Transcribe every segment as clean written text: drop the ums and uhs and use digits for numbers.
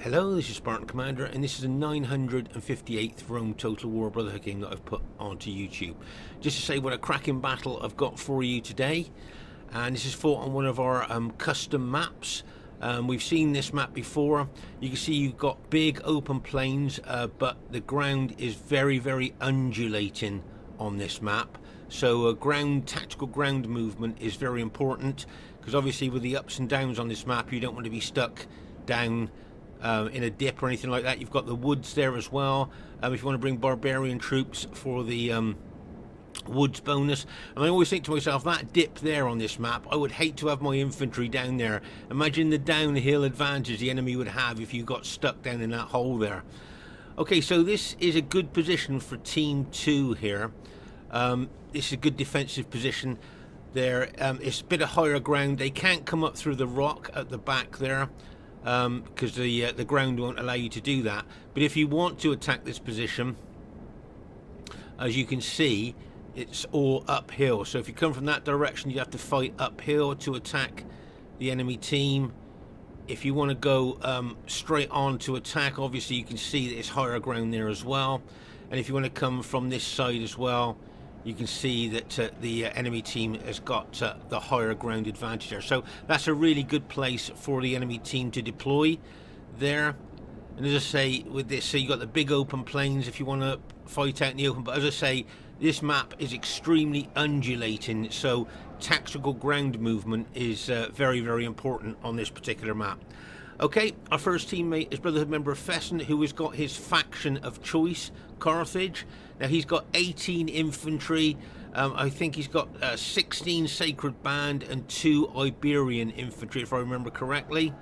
Hello, this is Spartan Commander, and this is a 958th Rome Total War Brotherhood game that I've put onto YouTube. Just to say what a cracking battle I've got for you today. And this is fought on one of our custom maps. We've seen this map before. You can see you've got big open plains, but the ground is very, very undulating on this map. So tactical ground movement is very important, because obviously with the ups and downs on this map, you don't want to be stuck down in a dip or anything like that. You've got the woods there as well, if you want to bring barbarian troops for the woods bonus. And I always think to myself, that dip there on this map, I would hate to have my infantry down there. Imagine the downhill advantage the enemy would have if you got stuck down in that hole there. Okay, so this is a good position for team 2 here. This is a good defensive position there. It's a bit of higher ground. They can't come up through the rock at the back there, because the ground won't allow you to do that. But if you want to attack this position, as you can see, it's all uphill. So if you come from that direction, you have to fight uphill to attack the enemy team. If you want to go straight on to attack, obviously you can see that it's higher ground there as well. And if you want to come from this side as well, you can see that the enemy team has got the higher ground advantage there. So that's a really good place for the enemy team to deploy there. And as I say, with this, so you've got the big open plains if you want to fight out in the open. But as I say, this map is extremely undulating, so tactical ground movement is very, very important on this particular map. Okay, our first teammate is Brotherhood member Fesen, who has got his faction of choice, Carthage. Now he's got 18 infantry. I think he's got 16 Sacred Band and 2 Iberian infantry, if I remember correctly.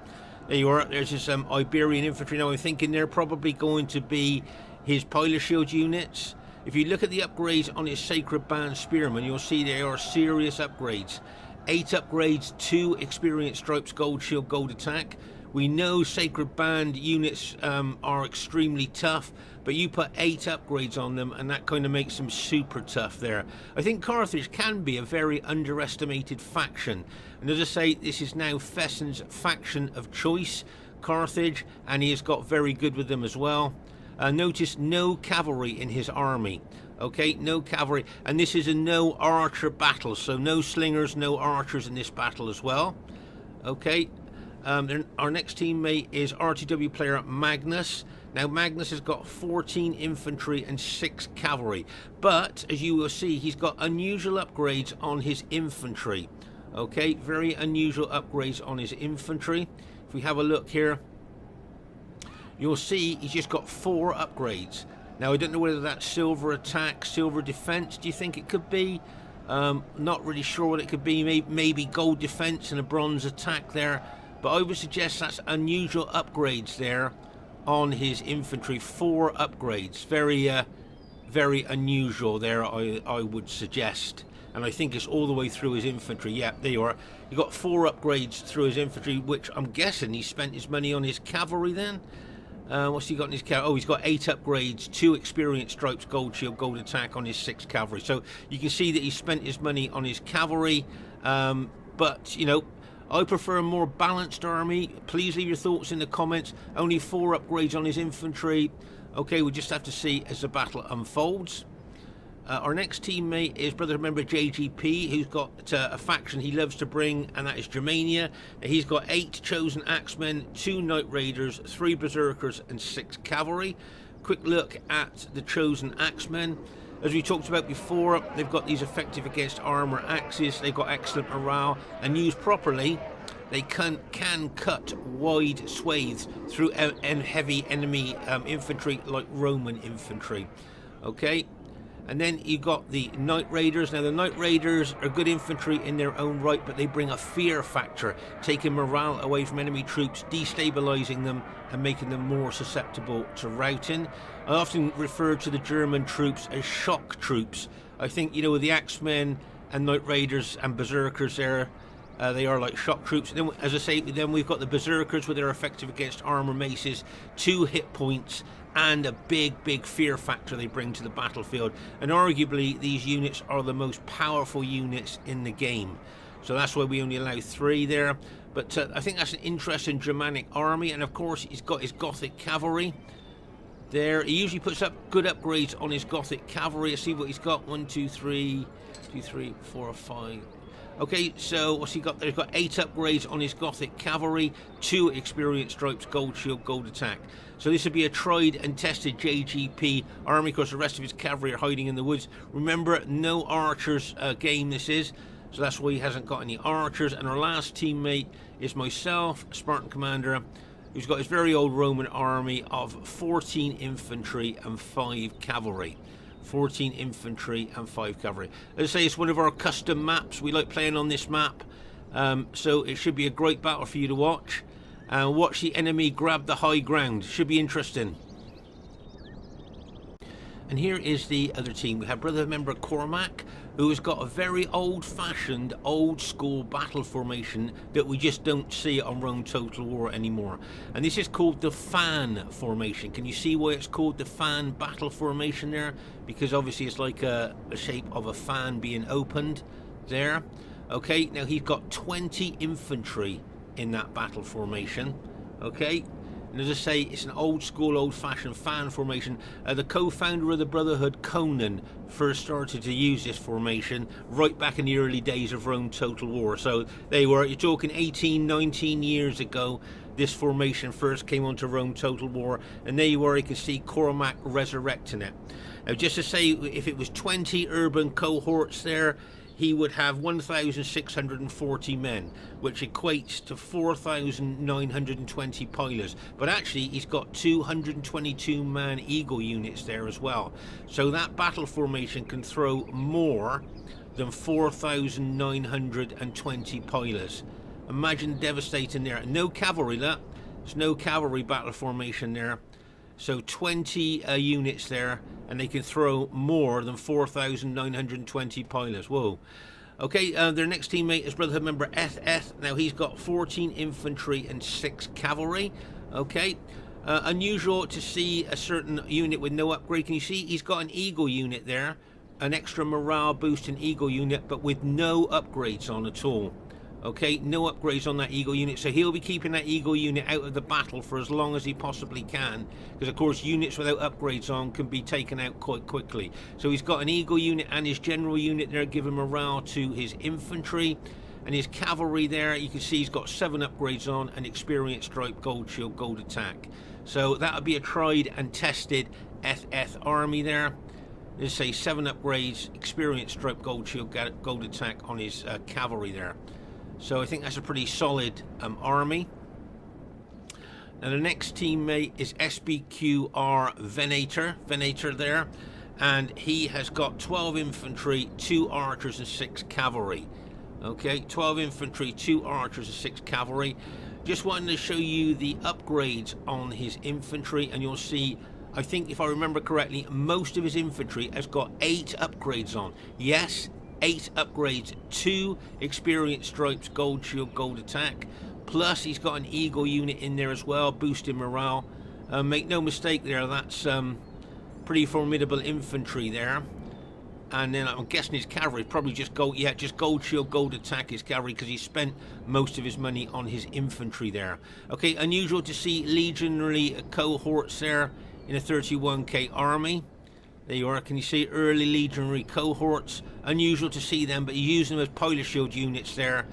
There you are. There's his Iberian infantry. Now I'm thinking they're probably going to be his pilot shield units. If you look at the upgrades on his Sacred Band Spearmen, you'll see they are serious upgrades. 8 upgrades, 2 Experience Stripes, Gold Shield, Gold Attack. We know Sacred Band units are extremely tough, but you put 8 upgrades on them and that kind of makes them super tough there. I think Carthage can be a very underestimated faction. And as I say, this is now Fesen's faction of choice, Carthage, and he has got very good with them as well. Notice no cavalry in his army. Okay, no cavalry. And this is a no archer battle, so no slingers, no archers in this battle as well. Okay. Our next teammate is RTW player Magnus. Now Magnus has got 14 infantry and 6 cavalry, but as you will see, he's got unusual upgrades on his infantry. Okay, very unusual upgrades on his infantry. If we have a look here, you'll see he's just got 4 upgrades. Now I don't know whether that's silver attack, silver defense. Do you think it could be? Not really sure what it could be. Maybe gold defense and a bronze attack there. But I would suggest that's unusual upgrades there on his infantry. 4 upgrades. Very, very unusual there, I would suggest. And I think it's all the way through his infantry. Yeah, there you are. You've got 4 upgrades through his infantry, which I'm guessing he spent his money on his cavalry then. What's he got in his cavalry? Oh, he's got 8 upgrades, 2 Experience Stripes, Gold Shield, Gold Attack on his 6 cavalry. So you can see that he spent his money on his cavalry. But, you know, I prefer a more balanced army. Please leave your thoughts in the comments. Only 4 upgrades on his infantry. Okay, we'll just have to see as the battle unfolds. Our next teammate is Brotherhood member JGP, who's got a faction he loves to bring, and that is Germania. He's got 8 chosen axemen, 2 knight raiders, 3 berserkers, and 6 cavalry. Quick look at the chosen axemen. As we talked about before, they've got these effective against armor axes. They've got excellent morale, and used properly, they can cut wide swathes through heavy enemy infantry like Roman infantry. Okay, and then you've got the Knight Raiders. Now the Knight Raiders are good infantry in their own right, but they bring a fear factor, taking morale away from enemy troops, destabilizing them and making them more susceptible to routing. I often refer to the German troops as shock troops. I think, you know, with the Axemen and Knight Raiders and Berserkers there, they are like shock troops. Then, as I say, then we've got the Berserkers, where they're effective against armor maces, 2 hit points, and a big fear factor they bring to the battlefield. And arguably, these units are the most powerful units in the game. So that's why we only allow 3 there. But I think that's an interesting Germanic army, and of course he's got his Gothic cavalry there. He usually puts up good upgrades on his Gothic cavalry. Let's see what he's got. 1, 2, 3, 2, 3, 4, 5. Okay, so what's he got there? He's got 8 upgrades on his Gothic cavalry, 2 experience stripes, gold shield, gold attack. So this would be a tried and tested JGP army, because the rest of his cavalry are hiding in the woods. Remember, no archers game this is, so that's why he hasn't got any archers. And our last teammate is myself, Spartan Commander, who's got his very old Roman army of 14 infantry and 5 cavalry. 14 infantry and 5 cavalry. As I say, it's one of our custom maps. We like playing on this map, so it should be a great battle for you to watch. And watch the enemy grab the high ground. Should be interesting. And here is the other team. We have brother member Cormac, who has got a very old-fashioned, old-school battle formation that we just don't see on Rome Total War anymore. And this is called the fan formation. Can you see why it's called the fan battle formation there? Because obviously it's like a shape of a fan being opened there. Okay, now he's got 20 infantry in that battle formation. Okay. And as I say, it's an old school, old-fashioned fan formation. The co-founder of the Brotherhood, Conan, first started to use this formation right back in the early days of Rome Total War. So you're talking 18, 19 years ago, this formation first came onto Rome Total War. And there you are, you can see Cormac resurrecting it. Now, just to say, if it was 20 urban cohorts there, he would have 1,640 men, which equates to 4,920 pilots. But actually, he's got 222 man eagle units there as well. So that battle formation can throw more than 4,920 pilots. Imagine devastating there. No cavalry, that. There's no cavalry battle formation there. So 20 units there, and they can throw more than 4,920 pilots. Whoa. Okay, their next teammate is Brotherhood member EthEth. Now he's got 14 infantry and 6 cavalry. Okay. Unusual to see a certain unit with no upgrade. Can you see he's got an eagle unit there, an extra morale boosting eagle unit, but with no upgrades on at all. Okay, no upgrades on that eagle unit, so he'll be keeping that eagle unit out of the battle for as long as he possibly can, because of course units without upgrades on can be taken out quite quickly. So he's got an eagle unit and his general unit there giving morale to his infantry, and his cavalry there, you can see he's got 7 upgrades on, and experience stripe, gold shield, gold attack. So that would be a tried and tested EthEth army there. Let's say 7 upgrades, experience stripe, gold shield, gold attack on his cavalry there. So I think that's a pretty solid army. Now the next teammate is SPQR Venator there, and he has got 12 infantry, 2 archers and 6 cavalry. Okay, 12 infantry, 2 archers and 6 cavalry. Just wanted to show you the upgrades on his infantry, and you'll see, I think if I remember correctly, most of his infantry has got 8 upgrades on. Yes, 8 upgrades, 2 experience stripes, gold shield, gold attack, plus he's got an eagle unit in there as well, boosting morale. Make no mistake there, that's pretty formidable infantry there. And then I'm guessing his cavalry probably just gold shield, gold attack his cavalry, because he spent most of his money on his infantry there. Okay, unusual to see legionary cohorts there in a 31k army. There you are, can you see early legionary cohorts? Unusual to see them, but you use them as pilot shield units there.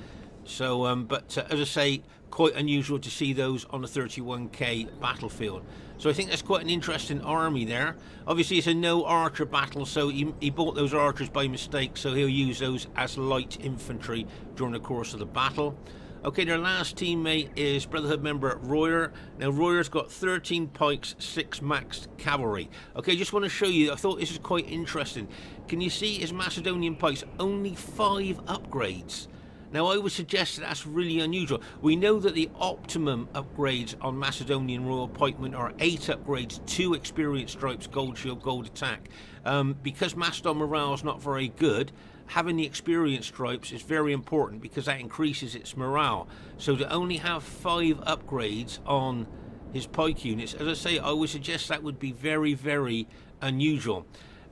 So, as I say, quite unusual to see those on the 31k battlefield. So I think that's quite an interesting army there. Obviously it's a no archer battle, so he bought those archers by mistake, so he'll use those as light infantry during the course of the battle. Okay, their last teammate is Brotherhood member Royer. Now Royer's got 13 pikes, 6 maxed cavalry. Okay, just want to show you, I thought this is quite interesting. Can you see his Macedonian pikes? Only 5 upgrades. Now I would suggest that that's really unusual. We know that the optimum upgrades on Macedonian Royal Pikemen are 8 upgrades, 2 experience stripes, gold shield, gold attack. Because Macedon morale is not very good, having the experience stripes is very important, because that increases its morale. So to only have 5 upgrades on his pike units, as I say, I would suggest that would be very, very unusual.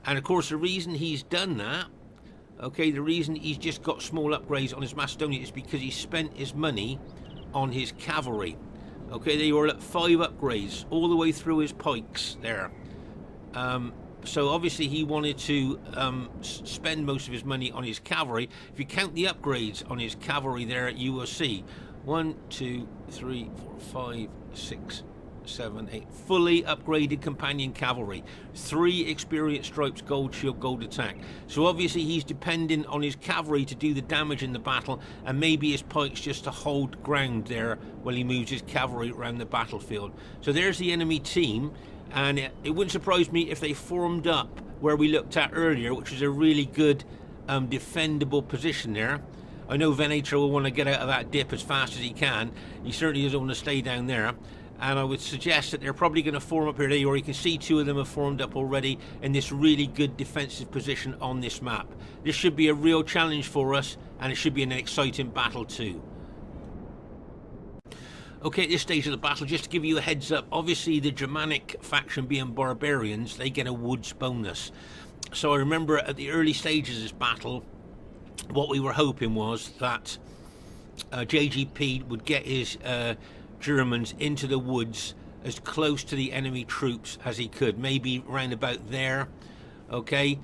And of course the reason he's done that, okay, the reason he's just got small upgrades on his Macedonian is because he spent his money on his cavalry. Okay, they were at 5 upgrades all the way through his pikes there. So obviously he wanted to spend most of his money on his cavalry. If you count the upgrades on his cavalry there, you will see 1, 2, 3, 4, 5, 6, 7, 8 fully upgraded companion cavalry, 3 experienced stripes, gold shield, gold attack. So obviously he's dependent on his cavalry to do the damage in the battle, and maybe his pikes just to hold ground there while he moves his cavalry around the battlefield. So there's the enemy team, and it wouldn't surprise me if they formed up where we looked at earlier, which is a really good defendable position there. I know Venator will want to get out of that dip as fast as he can. He certainly doesn't want to stay down there. And I would suggest that they're probably going to form up here today, or you can see 2 of them have formed up already in this really good defensive position on this map. This should be a real challenge for us, and it should be an exciting battle too. Okay, at this stage of the battle, just to give you a heads up, obviously the Germanic faction being barbarians, they get a woods bonus. So I remember at the early stages of this battle, what we were hoping was that JGP would get his Germans into the woods as close to the enemy troops as he could, maybe round about there, okay,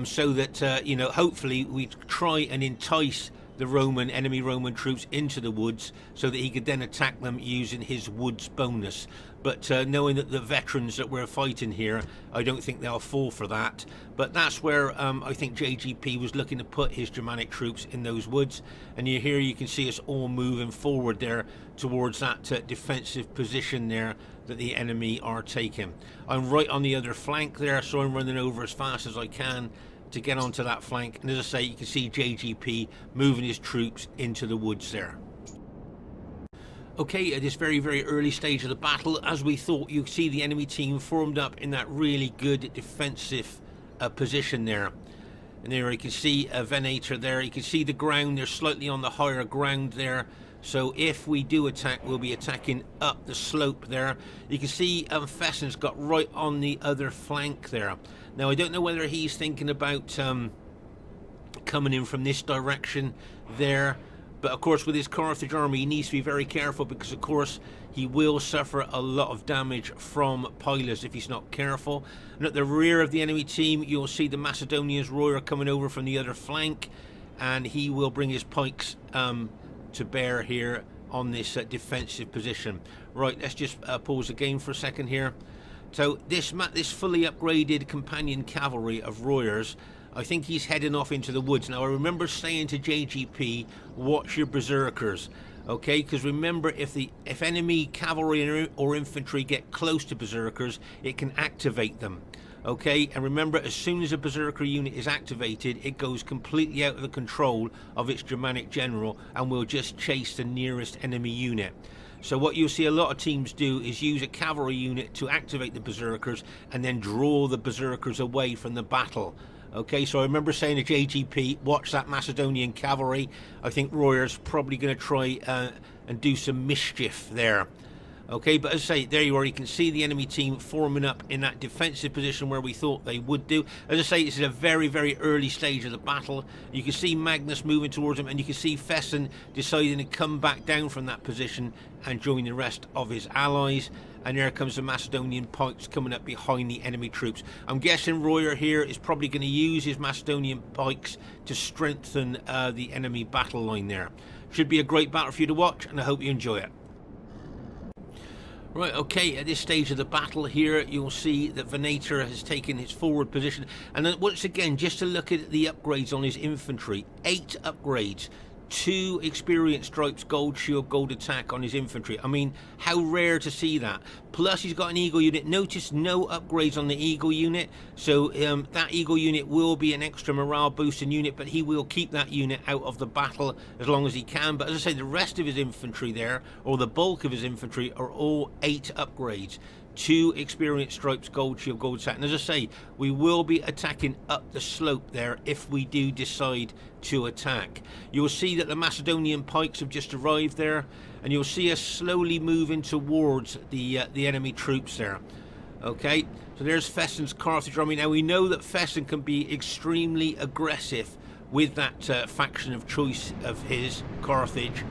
so that you know, hopefully we'd try and entice the enemy Roman troops into the woods so that he could then attack them using his woods bonus. But knowing that the veterans that we're fighting here, I don't think they'll fall for that. But that's where I think JGP was looking to put his Germanic troops, in those woods. And here you can see us all moving forward there towards that defensive position there that the enemy are taking. I'm right on the other flank there, so I'm running over as fast as I can to get onto that flank. And as I say, you can see JGP moving his troops into the woods there. Okay, at this very, very early stage of the battle, as we thought, you see the enemy team formed up in that really good defensive position there. And there you can see Venator there. You can see the ground, they're slightly on the higher ground there. So if we do attack, we'll be attacking up the slope there. You can see Fesen's got right on the other flank there. Now, I don't know whether he's thinking about coming in from this direction there. But of course, with his Carthage army, he needs to be very careful, because of course he will suffer a lot of damage from pilers if he's not careful. And at the rear of the enemy team, you'll see the Macedonians Royer coming over from the other flank, and he will bring his pikes to bear here on this defensive position. Right, let's just pause the game for a second here. So this fully upgraded companion cavalry of Royers, I think he's heading off into the woods. Now, I remember saying to JGP, watch your berserkers, okay? Because remember, if enemy cavalry or infantry get close to berserkers, it can activate them, okay? And remember, as soon as a berserker unit is activated, it goes completely out of the control of its Germanic general and will just chase the nearest enemy unit. So what you'll see a lot of teams do is use a cavalry unit to activate the berserkers and then draw the berserkers away from the battle. Okay, so I remember saying to JGP, watch that Macedonian cavalry. I think Royer's probably going to try and do some mischief there. Okay, but as I say, there you are. You can see the enemy team forming up in that defensive position where we thought they would do. As I say, it's at a very, very early stage of the battle. You can see Magnus moving towards him, and you can see Fesen deciding to come back down from that position and join the rest of his allies. And there comes the Macedonian pikes coming up behind the enemy troops. I'm guessing Royer here is probably going to use his Macedonian pikes to strengthen the enemy battle line there. Should be a great battle for you to watch, and I hope you enjoy it. Right, okay, at this stage of the battle here, you'll see that Venator has taken his forward position. And then once again, just to look at the upgrades on his infantry, 8 upgrades. 2 experienced stripes, gold shield, gold attack on his infantry. I mean, how rare to see that. Plus, he's got an eagle unit. Notice no upgrades on the eagle unit. So that eagle unit will be an extra morale boosting unit, but he will keep that unit out of the battle as long as he can. But as I say, the rest of his infantry there, or the bulk of his infantry, are all 8 upgrades. 2 experienced stripes, gold shield, gold attack. And as I say, we will be attacking up the slope there if we do decide to attack. You'll see that the Macedonian pikes have just arrived there, and you'll see us slowly moving towards the enemy troops there. Okay, so there's Fesen's Carthage army. Now we know that Fesen can be extremely aggressive with that faction of choice of his, Carthage.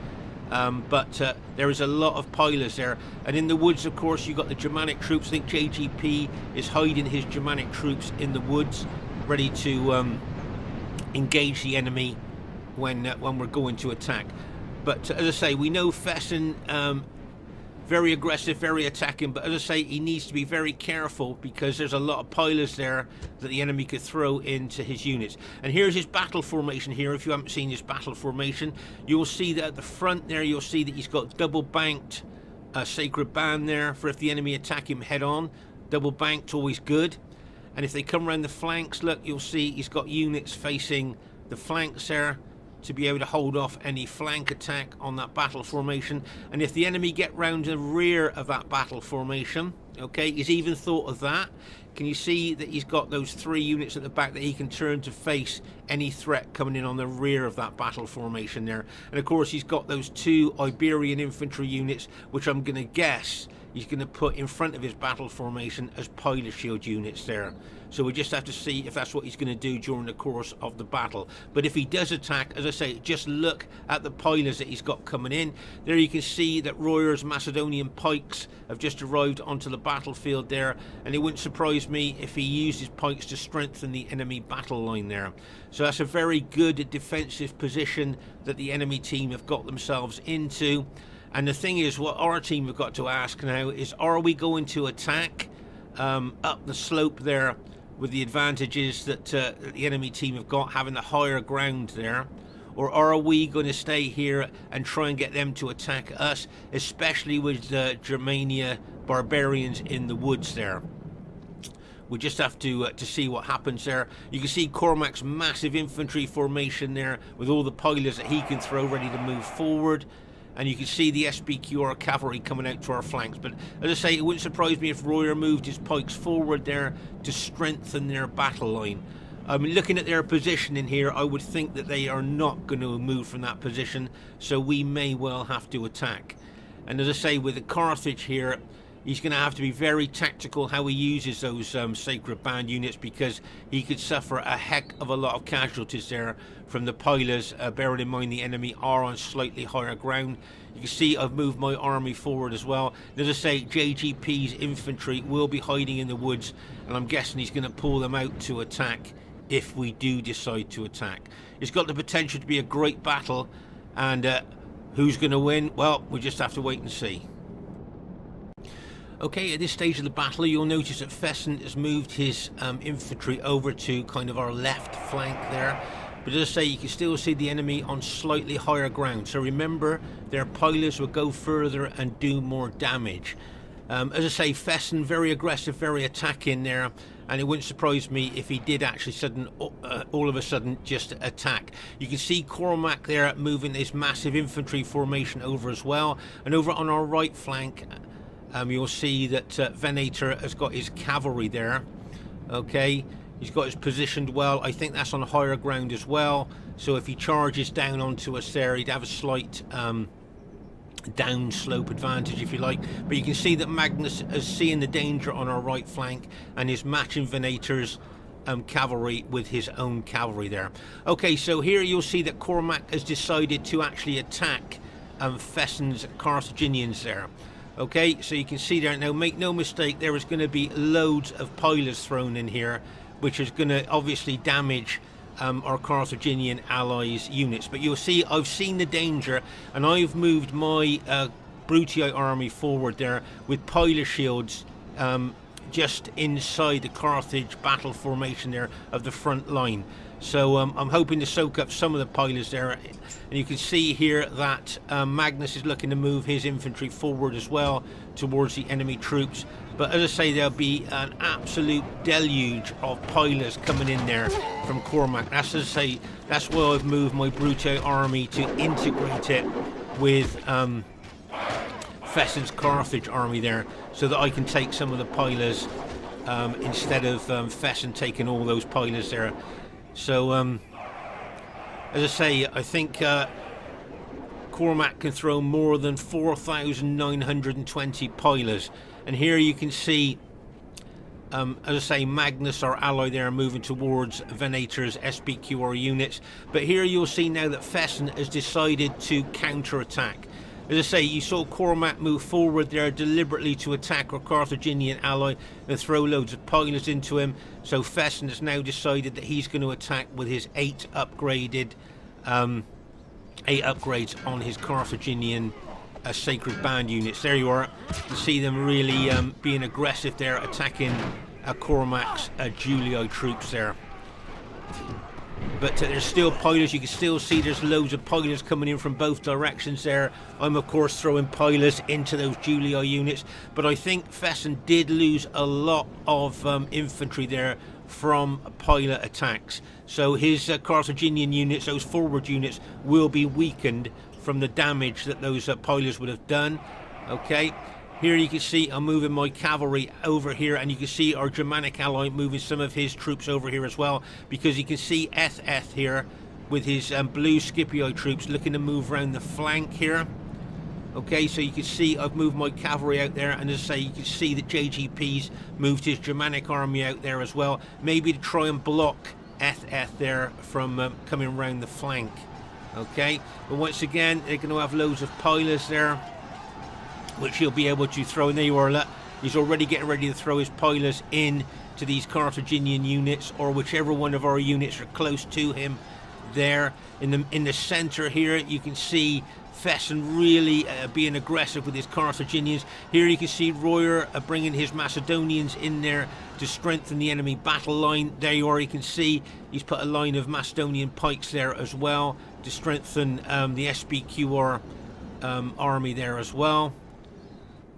but there is a lot of pilers there. And in the woods, of course, you've got the Germanic troops. I think JGP is hiding his Germanic troops in the woods, ready to engage the enemy when we're going to attack. But as I say, we know Fesen, very aggressive, very attacking, but as I say, he needs to be very careful because there's a lot of pilers there that the enemy could throw into his units. And here's his battle formation here. If you haven't seen his battle formation, you'll see that at the front there, you'll see that he's got double banked sacred band there for if the enemy attack him head on. Double banked, always good. And if they come around the flanks, look, you'll see he's got units facing the flanks there to be able to hold off any flank attack on that battle formation. And if the enemy get round the rear of that battle formation, okay, he's even thought of that. Can you see that he's got those 3 units at the back that he can turn to face any threat coming in on the rear of that battle formation there? And of course he's got those 2 Iberian infantry units, which I'm going to guess he's going to put in front of his battle formation as pilot shield units there. So we just have to see if that's what he's going to do during the course of the battle. But if he does attack, as I say, just look at the pilers that he's got coming in. There you can see that Royer's Macedonian pikes have just arrived onto the battlefield there. And it wouldn't surprise me if he used his pikes to strengthen the enemy battle line there. So that's a very good defensive position that the enemy team have got themselves into. And the thing is, what our team have got to ask now is, are we going to attack up the slope there with the advantages that the enemy team have got, having the higher ground there? Or are we going to stay here and try and get them to attack us, especially with the Germania barbarians in the woods there? We just have to see what happens there. You can see Cormac's massive infantry formation there with all the pilers that he can throw ready to move forward. And you can see the SPQR cavalry coming out to our flanks. But as I say, it wouldn't surprise me if Royer moved his pikes forward there to strengthen their battle line. Looking at their position in here, I would think that they are not going to move from that position, so we may well have to attack. And as I say, with the Carthage here, he's going to have to be very tactical how he uses those sacred band units, because he could suffer a heck of a lot of casualties there from the pilers, bearing in mind the enemy are on slightly higher ground. You can see I've moved my army forward as well. As I say, JGP's infantry will be hiding in the woods, and I'm guessing he's going to pull them out to attack if we do decide to attack. It's got the potential to be a great battle, and who's going to win? Well, we just have to wait and see. Okay, at this stage of the battle, you'll notice that Fesen has moved his infantry over to kind of our left flank there. But as I say, you can still see the enemy on slightly higher ground. So remember, their pilers will go further and do more damage. As I say, Fesen, very aggressive, very attacking there. And it wouldn't surprise me if he did actually all of a sudden just attack. You can see Cormac there moving his massive infantry formation over as well. And over on our right flank, you'll see that Venator has got his cavalry there. Okay, he's got his positioned well. I think that's on higher ground as well. So if he charges down onto us there, he'd have a slight downslope advantage, if you like. But you can see that Magnus is seeing the danger on our right flank and is matching Venator's cavalry with his own cavalry there. Okay, so here you'll see that Cormac has decided to actually attack Fesen's Carthaginians there. Okay, so you can see there now, make no mistake, there is going to be loads of pilers thrown in here, which is going to obviously damage our Carthaginian allies' units. But you'll see, I've seen the danger, and I've moved my Brutii army forward there with piler shields just inside the Carthage battle formation there of the front line. So I'm hoping to soak up some of the pilers there. And you can see here that Magnus is looking to move his infantry forward as well towards the enemy troops. But as I say, there'll be an absolute deluge of pilers coming in there from Cormac. That's, as I say, that's why I've moved my Brutii army to integrate it with Fesen's Carthage army there, so that I can take some of the pilers instead of Fesen taking all those pilers there. So, as I say, I think Cormac can throw more than 4,920 pilers. And here you can see as I say, Magnus, our ally there, moving towards Venator's SPQR units. But here you'll see now that Fesen has decided to counter-attack. As I say, you saw Cormac move forward there deliberately to attack our Carthaginian ally and throw loads of pilots into him. So Fesen has now decided that he's going to attack with his 8 upgrades on his Carthaginian Sacred Band units. There you are. You see them really being aggressive there, attacking Cormac's Julii troops there. But there's still pilots. You can still see there's loads of pilots coming in from both directions there. I'm of course throwing pilots into those Julii units, but I think Fesen did lose a lot of infantry there from pilot attacks. So his Carthaginian units, those forward units, will be weakened from the damage that those pilots would have done. Okay, here you can see I'm moving my cavalry over here, and you can see our Germanic ally moving some of his troops over here as well, because you can see EthEth here with his blue Scipio troops looking to move around the flank here. Okay, so you can see I've moved my cavalry out there, and as I say, you can see that JGP's moved his Germanic army out there as well, maybe to try and block EthEth there from coming around the flank. Okay, but once again, they're going to have loads of pilots there, which he'll be able to throw. And there you are, look, he's already getting ready to throw his pilots in to these Carthaginian units, or whichever one of our units are close to him there. In the center here, you can see Fesen really being aggressive with his Carthaginians. Here you can see Royer bringing his Macedonians in there to strengthen the enemy battle line. There you are, you can see he's put a line of Macedonian pikes there as well to strengthen the SPQR army there as well.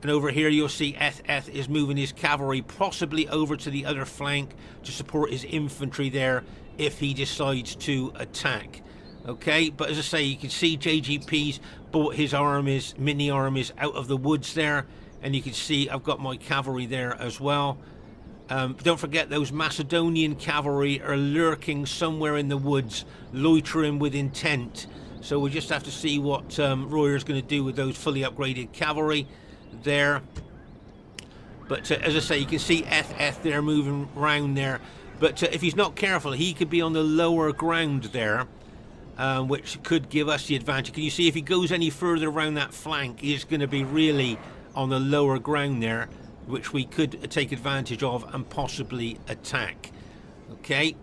And over here you'll see EthEth is moving his cavalry possibly over to the other flank to support his infantry there if he decides to attack. Okay, but as I say, you can see JGP's brought his armies, mini armies, out of the woods there, and you can see I've got my cavalry there as well. Don't forget, those Macedonian cavalry are lurking somewhere in the woods, loitering with intent. So we'll just have to see what Royer's going to do with those fully upgraded cavalry there. But as I say, you can see EthEth there moving around there. But if he's not careful, he could be on the lower ground there, which could give us the advantage. Can you see if he goes any further around that flank, he's going to be really on the lower ground there, which we could take advantage of and possibly attack. Okay.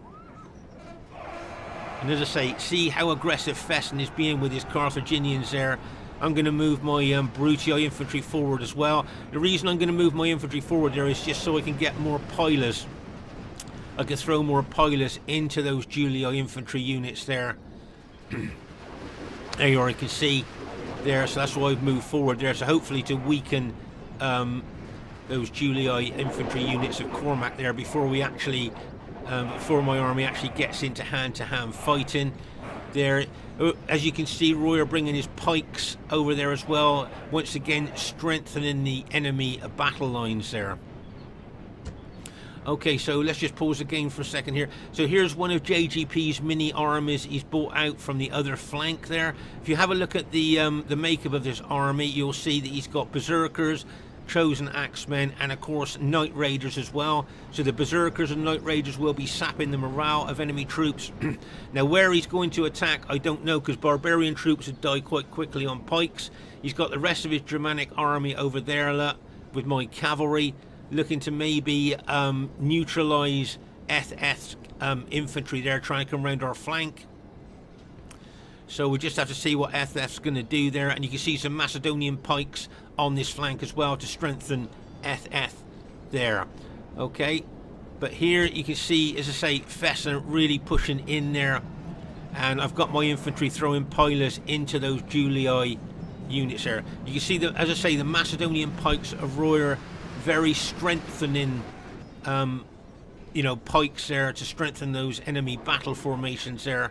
And as I say, see how aggressive Fesen is being with his Carthaginians there. I'm going to move my Brutii infantry forward as well. The reason I'm going to move my infantry forward there is just so I can get more pilots. I can throw more pilots into those Julii infantry units there. There you are, you can see there, so that's why I've moved forward there, so hopefully to weaken those Julii infantry units of Cormac there before we actually before my army actually gets into hand-to-hand fighting there. As you can see, Royer bringing his pikes over there as well, once again strengthening the enemy battle lines there. Okay, so let's just pause the game for a second here. So here's one of JGP's mini armies he's brought out from the other flank there. If you have a look at the makeup of this army, you'll see that he's got berserkers, chosen axemen, and of course night raiders as well. So the berserkers and night raiders will be sapping the morale of enemy troops. Now where he's going to attack, I don't know, because barbarian troops would die quite quickly on pikes. He's got the rest of his Germanic army over there with my cavalry, looking to maybe neutralize EthEth's infantry there, trying to come around our flank. So we just have to see what EthEth's going to do there, and you can see some Macedonian pikes on this flank as well to strengthen EthEth there. Okay, but here you can see, as I say, Fesen really pushing in there, and I've got my infantry throwing pilots into those Julii units there. You can see that, as I say, the Macedonian pikes of Royer very strengthening pikes there to strengthen those enemy battle formations there.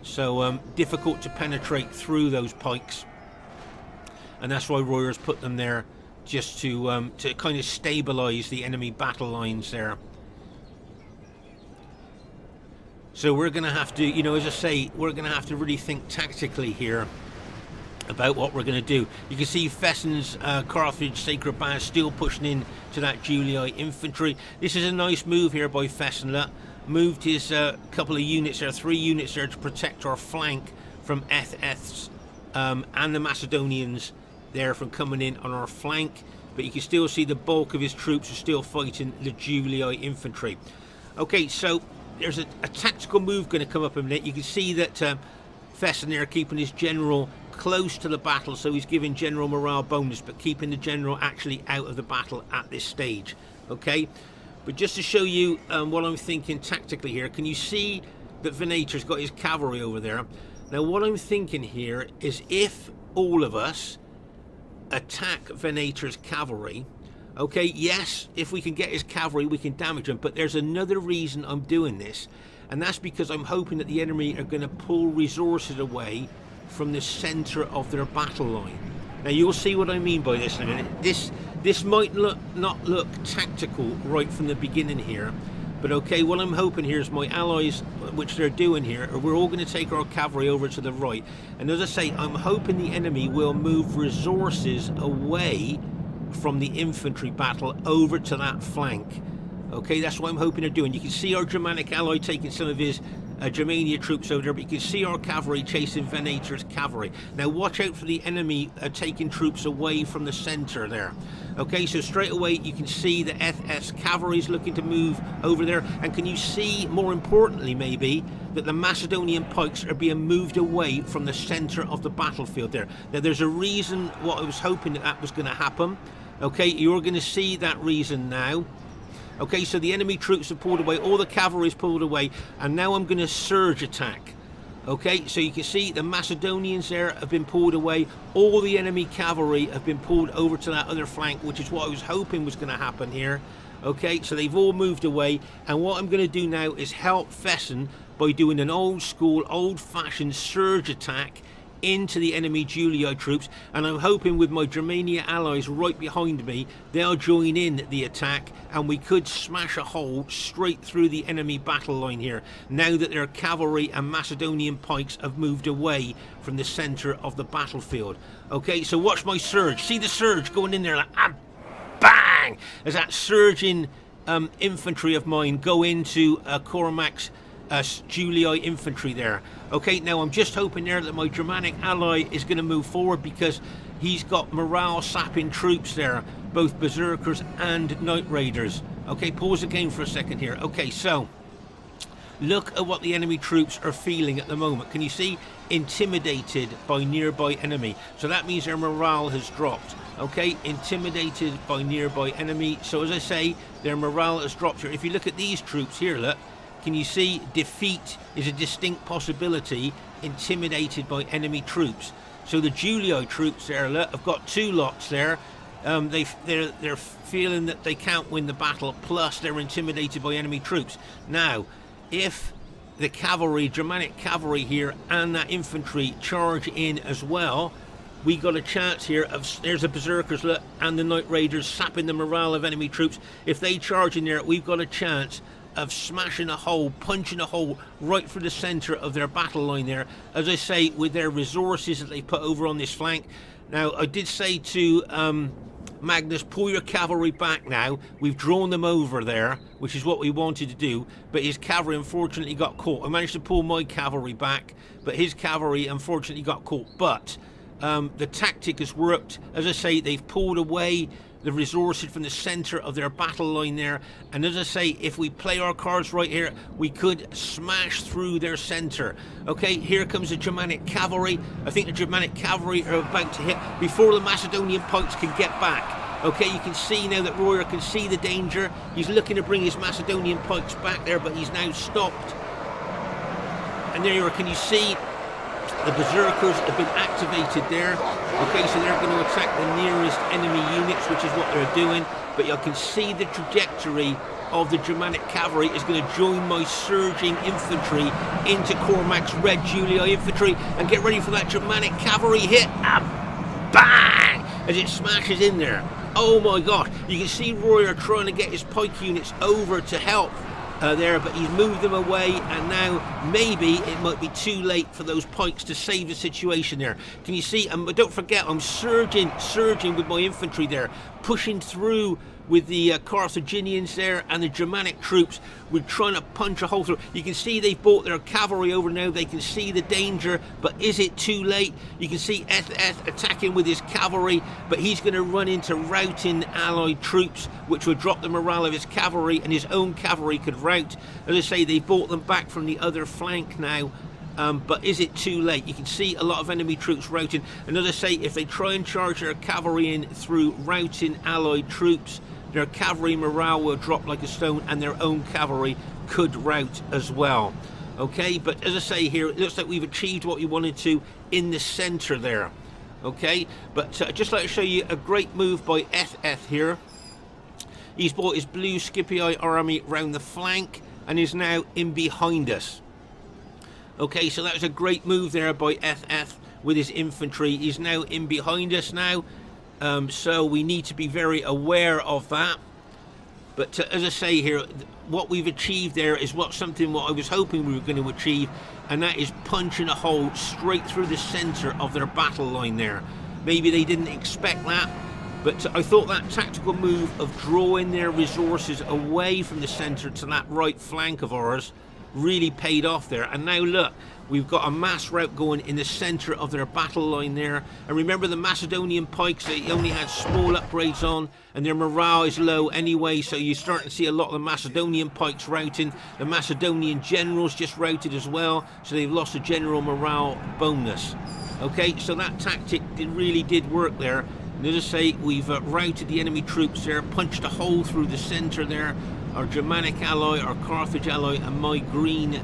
So difficult to penetrate through those pikes, and that's why Royer's put them there, just to kind of stabilize the enemy battle lines there. So we're going to have to, as I say, we're going to have to really think tactically here about what we're going to do. You can see Fesen's Carthage Sacred Band still pushing in to that Julii infantry. This is a nice move here by Fesen. Moved his couple of units there, 3 units there to protect our flank from EthEths and the Macedonians there from coming in on our flank. But you can still see the bulk of his troops are still fighting the Julii infantry. Okay, so there's a tactical move going to come up in a minute. You can see that Fesen there keeping his general close to the battle, so he's giving general morale bonus, but keeping the general actually out of the battle at this stage. Okay, but just to show you what I'm thinking tactically here, can you see that Venator's got his cavalry over there? Now what I'm thinking here is if all of us attack Venator's cavalry, okay, yes, if we can get his cavalry we can damage him, but there's another reason I'm doing this, and that's because I'm hoping that the enemy are going to pull resources away from the center of their battle line. Now you'll see what I mean by this in a minute. This might not look tactical right from the beginning here, but okay, what I'm hoping here is my allies, which they're doing here, we're all going to take our cavalry over to the right, and as I say, I'm hoping the enemy will move resources away from the infantry battle over to that flank. Okay, that's what I'm hoping they're doing. You can see our Germanic ally taking some of his Germania troops over there, but you can see our cavalry chasing Venator's cavalry. Now watch out for the enemy taking troops away from the center there. Okay, so straight away you can see the EthEth's cavalry is looking to move over there, and can you see, more importantly maybe, that the Macedonian pikes are being moved away from the center of the battlefield there. Now there's a reason what I was hoping that was going to happen. Okay, you're going to see that reason now. Okay, so the enemy troops have pulled away, all the cavalry is pulled away, and now I'm going to surge attack. Okay, so you can see the Macedonians there have been pulled away, all the enemy cavalry have been pulled over to that other flank, which is what I was hoping was going to happen here. Okay, so they've all moved away, and what I'm going to do now is help Fesen by doing an old school, old-fashioned surge attack into the enemy Julii troops, and I'm hoping with my Germania allies right behind me, they'll join in the attack, and we could smash a hole straight through the enemy battle line here, now that their cavalry and Macedonian pikes have moved away from the center of the battlefield. Okay, so watch my surge. See the surge going in there, like, bang! As that surging infantry of mine go into Cormac's Julii infantry there. Okay, now I'm just hoping there that my Germanic ally is going to move forward, because he's got morale sapping troops there, both berserkers and night raiders. Okay, pause the game for a second here. Okay, so look at what the enemy troops are feeling at the moment. Can you see? Intimidated by nearby enemy. So that means their morale has dropped. Okay, intimidated by nearby enemy. So as I say, their morale has dropped here. If you look at these troops here, look, can you see defeat is a distinct possibility, intimidated by enemy troops. So the Julii troops there, look, have got 2 lots there. They're feeling that they can't win the battle, plus they're intimidated by enemy troops. Now, if the cavalry, Germanic cavalry here, and that infantry charge in as well, we got a chance here of, there's the berserkers, look, and the night raiders sapping the morale of enemy troops. If they charge in there, we've got a chance of smashing a hole, punching a hole right through the center of their battle line there, as I say, with their resources that they put over on this flank. Now I did say to Magnus, pull your cavalry back now, we've drawn them over there, which is what we wanted to do, but his cavalry unfortunately got caught. I managed to pull my cavalry back, but his cavalry unfortunately got caught. But the tactic has worked. As I say, they've pulled away the resources from the center of their battle line there, and as I say, if we play our cards right here, we could smash through their center. Okay, here comes the Germanic cavalry. I think the Germanic cavalry are about to hit before the Macedonian pikes can get back. Okay, you can see now that Royer can see the danger. He's looking to bring his Macedonian pikes back there, but he's now stopped. And there you are, can you see the berserkers have been activated there. Okay, so they're going to attack the nearest enemy units, which is what they're doing. But you can see the trajectory of the Germanic cavalry is going to join my surging infantry into Cormac's red Julii infantry, and get ready for that Germanic cavalry hit. Bang! As it smashes in there. Oh my god, you can see Royer trying to get his pike units over to help there, but he's moved them away, and now maybe it might be too late for those pikes to save the situation there. Can you see? But don't forget, I'm surging with my infantry there, pushing through with the Carthaginians there and the Germanic troops. We're trying to punch a hole through. You can see they've brought their cavalry over now. They can see the danger, but is it too late? You can see EthEth attacking with his cavalry, but he's going to run into routing allied troops, which will drop the morale of his cavalry, and his own cavalry could rout. As I say, they've brought them back from the other flank now. But is it too late? You can see a lot of enemy troops routing. And as I say, if they try and charge their cavalry in through routing allied troops, their cavalry morale will drop like a stone, and their own cavalry could rout as well. Okay, but as I say here, it looks like we've achieved what we wanted to in the centre there. Okay, but I'd just like to show you a great move by EthEth here. He's brought his blue Scipii army round the flank and is now in behind us. Okay, so that was a great move there by EthEth with his infantry. He's now in behind us now. So we need to be very aware of that. But as I say here, what we've achieved there is what I was hoping we were going to achieve, and that is punching a hole straight through the centre of their battle line there. Maybe they didn't expect that, but I thought that tactical move of drawing their resources away from the centre to that right flank of ours really paid off there. And now look, we've got a mass rout going in the centre of their battle line there. And remember, the Macedonian pikes, they only had small upgrades on, and their morale is low anyway, so you're starting to see a lot of the Macedonian pikes routing. The Macedonian generals just routed as well, so they've lost a general morale bonus. Okay, so that tactic really did work there. And as I say, we've routed the enemy troops there, punched a hole through the centre there. Our Germanic ally, our Carthage ally, and my green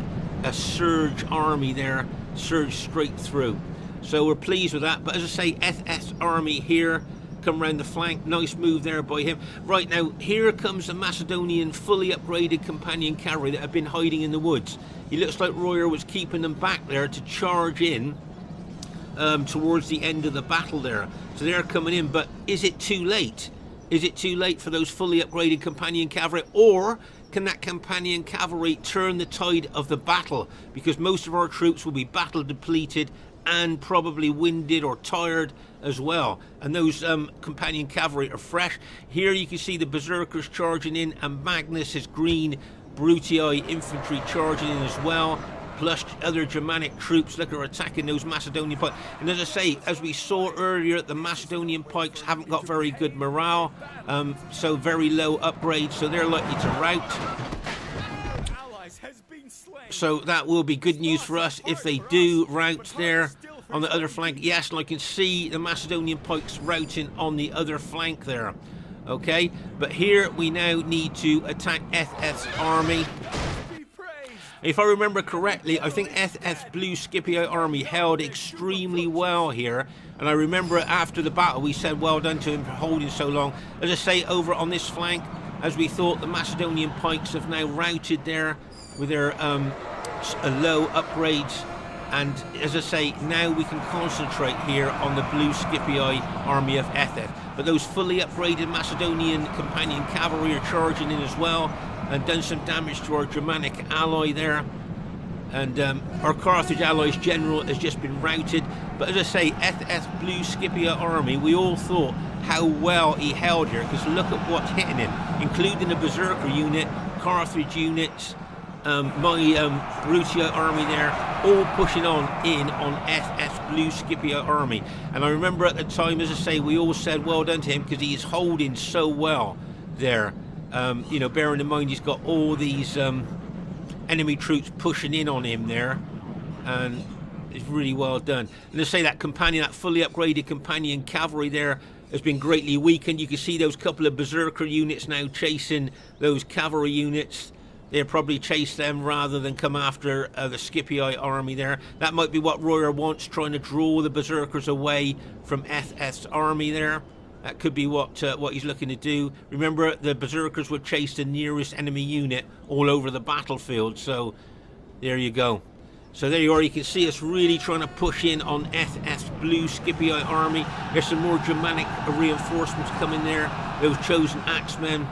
surge army there surged straight through. So we're pleased with that. But as I say, EthEth's army here come round the flank. Nice move there by him. Right now, here comes the Macedonian fully upgraded companion cavalry that have been hiding in the woods. It looks like Royer was keeping them back there to charge in towards the end of the battle there. So they're coming in, but is it too late? Is it too late for those fully upgraded companion cavalry, or can that companion cavalry turn the tide of the battle? Because most of our troops will be battle depleted and probably winded or tired as well. And those companion cavalry are fresh. Here you can see the berserkers charging in, and Magnus, his green Brutii infantry, charging in as well. Plus other Germanic troops look are attacking those Macedonian pikes. And as I say, as we saw earlier, the Macedonian pikes haven't got very good morale, so very low upgrades, so they're likely to rout. So that will be good news for us if they do rout there on the other flank. Yes, and I can see the Macedonian pikes routing on the other flank there. Okay, but here we now need to attack EthEth's army. If I remember correctly, I think EthEth's blue Scipii army held extremely well here. And I remember after the battle we said well done to him for holding so long. As I say, over on this flank, as we thought, the Macedonian pikes have now routed there with their low upgrades. And as I say, now we can concentrate here on the blue Scipii army of EthEth. But those fully upgraded Macedonian companion cavalry are charging in as well, and done some damage to our Germanic ally there. And our Carthage ally's general has just been routed. But as I say, EthEth's blue Scipii army, we all thought how well he held here, because look at what's hitting him, including the berserker unit, Carthage units, my Brutii army there, all pushing on EthEth's blue Scipii army. And I remember at the time, as I say, we all said well done to him because he is holding so well there. You know, bearing in mind he's got all these enemy troops pushing in on him there, and it's really well done. And to say that fully upgraded companion cavalry there has been greatly weakened. You can see those couple of berserker units now chasing those cavalry units. They'll probably chase them rather than come after the Scipii army there. That might be what Royer wants, trying to draw the berserkers away from EthEth's army there. That could be what he's looking to do. Remember, the berserkers would chase the nearest enemy unit all over the battlefield. So there you go. So there you are. You can see us really trying to push in on EthEth's blue Scipii army. There's some more Germanic reinforcements coming there. Those chosen axemen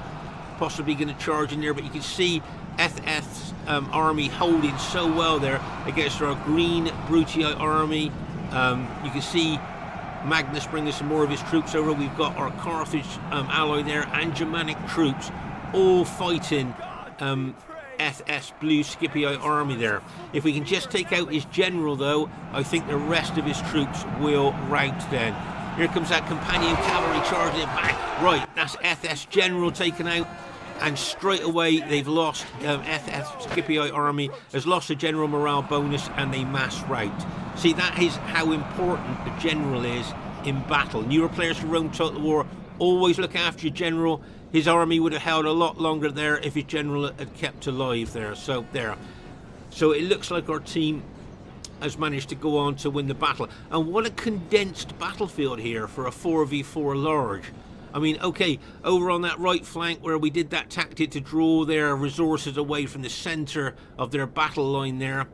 possibly going to charge in there. But you can see EthEth's army holding so well there against our green Brutii army. You can see Magnus bringing some more of his troops over. We've got our Carthage ally there and Germanic troops all fighting EthEth's blue Scipii army there. If we can just take out his general though, I think the rest of his troops will rout then. Here comes that companion cavalry charging it back. Right, that's EthEth's general taken out. And straight away they've lost, EthEth's Scipii army has lost a general morale bonus and they mass rout. See, that is how important the general is in battle. Newer players for Rome Total War, always look after your general. His army would have held a lot longer there if his general had kept alive there. So there. So it looks like our team has managed to go on to win the battle. And what a condensed battlefield here for a 4v4 large. I mean, okay, over on that right flank where we did that tactic to draw their resources away from the centre of their battle line there.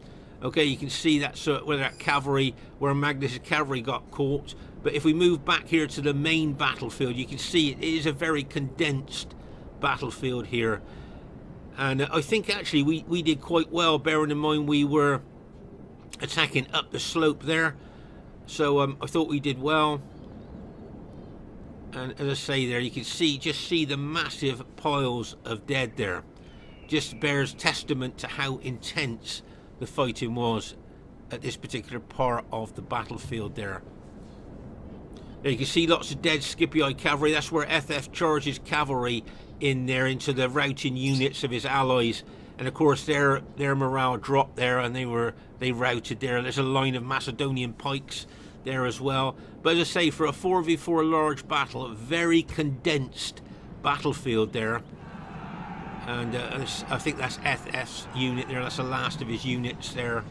Okay, you can see that's where that cavalry, where Magnus' cavalry got caught. But if we move back here to the main battlefield, you can see it is a very condensed battlefield here. And I think actually we did quite well, bearing in mind we were attacking up the slope there. So I thought we did well. And as I say there, you can see, just see the massive piles of dead there. Just bears testament to how intense the fighting was at this particular part of the battlefield there. There you can see lots of dead Scipii cavalry. That's where EthEth charges cavalry in there into the routing units of his allies. And of course their morale dropped there and they routed there. There's a line of Macedonian pikes there as well. But as I say, for a 4v4 large battle, a very condensed battlefield there. And I think that's EthEth's unit there. That's the last of his units there.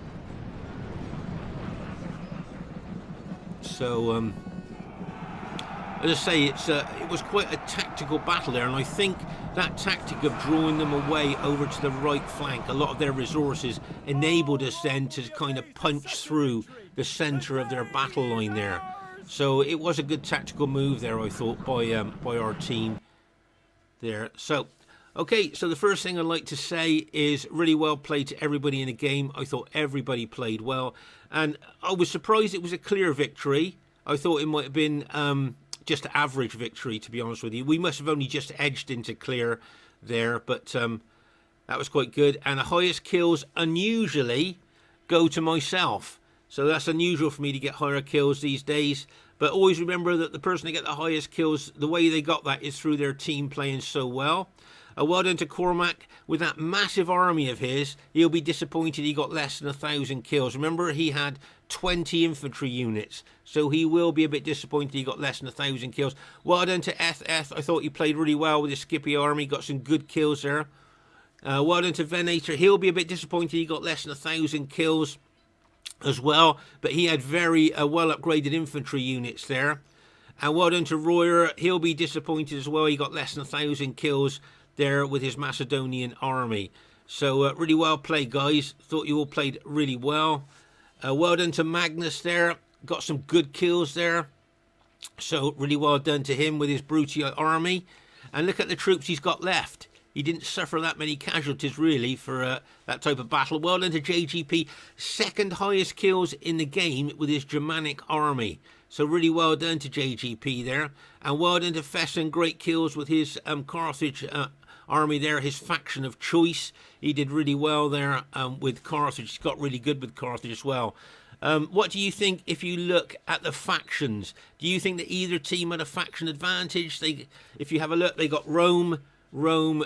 So as I say, it was quite a tactical battle there, and I think that tactic of drawing them away over to the right flank, a lot of their resources, enabled us then to kind of punch through the centre of their battle line there. So it was a good tactical move there, I thought, by our team there. So, okay, so the first thing I'd like to say is really well played to everybody in the game. I thought everybody played well, and I was surprised it was a clear victory. I thought it might have been just average victory, to be honest with you. We must have only just edged into clear there, but that was quite good. And the highest kills unusually go to myself. So that's unusual for me to get higher kills these days. But always remember that the person to get the highest kills, the way they got that is through their team playing so well. Well done to Cormac. With that massive army of his, he'll be disappointed he got less than 1,000 kills. Remember, he had 20 infantry units, so he will be a bit disappointed he got less than 1,000 kills. Well done to EthEth. I thought he played really well with his Scipii army, got some good kills there. Well done to Venator. He'll be a bit disappointed he got less than 1,000 kills as well, but he had very well upgraded infantry units there. And well done to Royer. He'll be disappointed as well. He got less than 1,000 kills there with his Macedonian army. So really well played, guys. Thought you all played really well. Well done to Magnus there. Got some good kills there. So really well done to him with his Brutii army. And look at the troops he's got left. He didn't suffer that many casualties, really, for that type of battle. Well done to JGP. Second highest kills in the game with his Germanic army. So really well done to JGP there. And well done to Fesen. Great kills with his Carthage army there, his faction of choice. He did really well there with Carthage. He's got really good with Carthage as well. What do you think if you look at the factions? Do you think that either team had a faction advantage? If you have a look, they got Rome,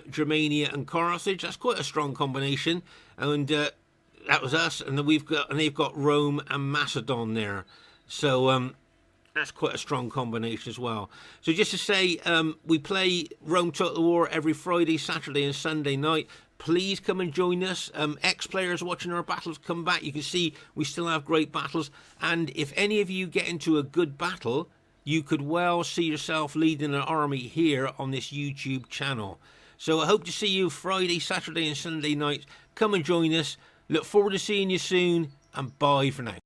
Germania and Carthage. That's quite a strong combination. And that was us. And then they've got Rome and Macedon there. So that's quite a strong combination as well. So just to say, we play Rome Total War every Friday, Saturday and Sunday night. Please come and join us. Ex-players watching our battles, come back. You can see we still have great battles. And if any of you get into a good battle, you could well see yourself leading an army here on this YouTube channel. So I hope to see you Friday, Saturday and Sunday nights. Come and join us. Look forward to seeing you soon, and bye for now.